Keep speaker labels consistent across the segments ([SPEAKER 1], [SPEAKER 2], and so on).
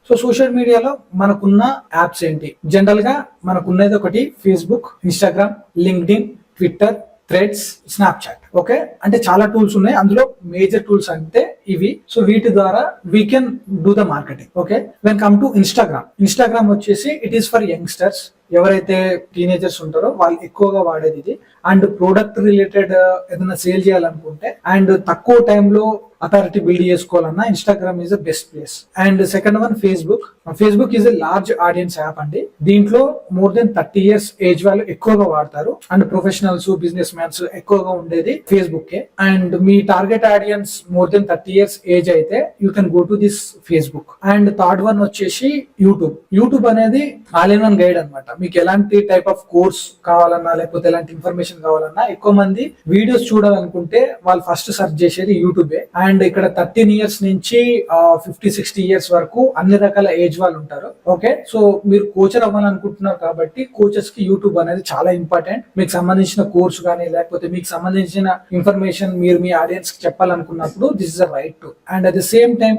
[SPEAKER 1] So social మీడియాలో మనకున్న apps ఏంటి? జనరల్ గా మనకున్నది ఒకటి Facebook, Instagram, LinkedIn, Twitter, threads, Snapchat. Okay, అంటే చాలా టూల్స్ ఉన్నాయి. అందులో మేజర్ టూల్స్ అంటే ఇవి. సో వీటి ద్వారా we can do the marketing. Okay, when come to Instagram వచ్చేసి ఇట్ ఈస్ ఫర్ యంగ్స్టర్స్. ఎవరైతే టీనేజర్స్ ఉంటారో వాళ్ళు ఎక్కువగా వాడేది ఇది. అండ్ ప్రోడక్ట్ రిలేటెడ్ ఏదైనా సేల్ చేయాలనుకుంటే అండ్ తక్కువ టైంలో అథారిటీ బిల్డ్ చేసుకోవాలన్నా Instagram is the best place. And second one Facebook is a large audience app అండి. దీంట్లో మోర్ దెన్ 30 years ఏజ్ వాళ్ళు ఎక్కువగా వాడతారు. అండ్ ప్రొఫెషనల్స్, బిజినెస్ మ్యాన్స్ ఎక్కువగా ఉండేది ఫేస్బుక్ కే. అండ్ మీ target audience more than 30 years age అయితే you can go to this Facebook. And third one వచ్చేసి యూట్యూబ్ అనేది ఆల్ ఇన్ వన్ గైడ్ అనమాట. మీకు ఎలాంటి టైప్ ఆఫ్ కోర్స్ కావాలన్నా లేకపోతే ఎలాంటి ఇన్ఫర్మేషన్ కావాలన్నా ఎక్కువ మంది వీడియోస్ చూడాలనుకుంటే వాళ్ళు ఫస్ట్ సెర్చ్ చేసేది యూట్యూబే. అండ్ ఇక్కడ 13 years నుంచి 50-60 years వరకు అన్ని రకాల ఏజ్ వాళ్ళు ఉంటారు. ఓకే, సో మీరు కోచర్ అవ్వాలనుకుంటున్నారు కాబట్టి కోచెస్ కి యూట్యూబ్ అనేది చాలా ఇంపార్టెంట్. మీకు సంబంధించిన కోర్సు కానీ లేకపోతే మీకు సంబంధించిన ఇన్ఫర్మేషన్ మీరు మీ ఆడియన్స్ కి చెప్పాలనుకున్నప్పుడు this is the right to. And at the same time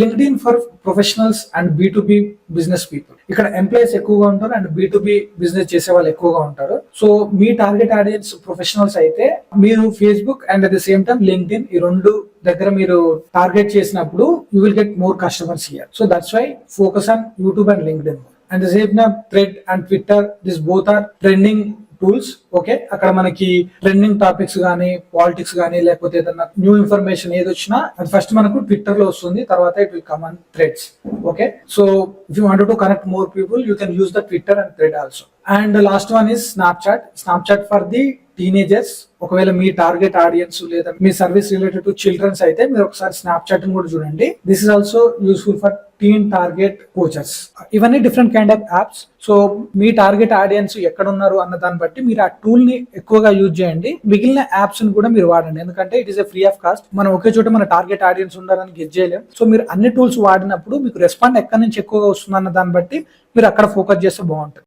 [SPEAKER 1] LinkedIn for professionals and B2B business people. ఇక్కడ ఎంప్లాయీస్ ఎక్కువగా ఉంటారు అండ్ B2B బిజినెస్ చేసే వాళ్ళు ఎక్కువగా ఉంటారు. సో మీ టార్గెట్ ఆడియన్స్ ప్రొఫెషనల్స్ అయితే మీరు Facebook and at the same time LinkedIn ఈ రెండు దగ్గర మీరు టార్గెట్ చేసినప్పుడు you will get more customers here. So that's why focus on YouTube and LinkedIn. And the same time thread and twitter, this both are trending tools. Okay, అక్కడ మనకి trending topics గానీ, politics గానీ, లేకపోతే ఏదైనా new information ఏది వచ్చినా అది first మనకు ట్విట్టర్ లో వస్తుంది, తర్వాత it will come on threads. Okay, so if you want to connect more people you can use the Twitter and thread also. And last one is Snapchat for the teenagers. ఒకవేళ మీ target audience లేదా మీ service related to childrens అయితే మీరు ఒకసారి Snapchat కూడా చూడండి. This is also useful for teen target coaches. ఇవన్నీ different kind of apps. So మీ టార్గెట్ ఆడియన్స్ ఎక్కడ ఉన్నారు అన్న దాన్ని బట్టి మీరు ఆ టూల్ ని ఎక్కువగా యూజ్ చేయండి. మిగిలిన యాప్స్ ని కూడా మీరు వాడండి, ఎందుకంటే it is a free of cost. మనం ఒకే చోట మన టార్గెట్ ఆడియన్స్ ఉండాలని గెస్ చేయలేం. సో మీరు అన్ని టూల్స్ వాడినప్పుడు మీకు రెస్పాండ్ ఎక్కడి నుంచి ఎక్కువగా వస్తుంది అన్న దాన్ని బట్టి మీరు అక్కడ ఫోకస్ చేస్తే బాగుంటుంది.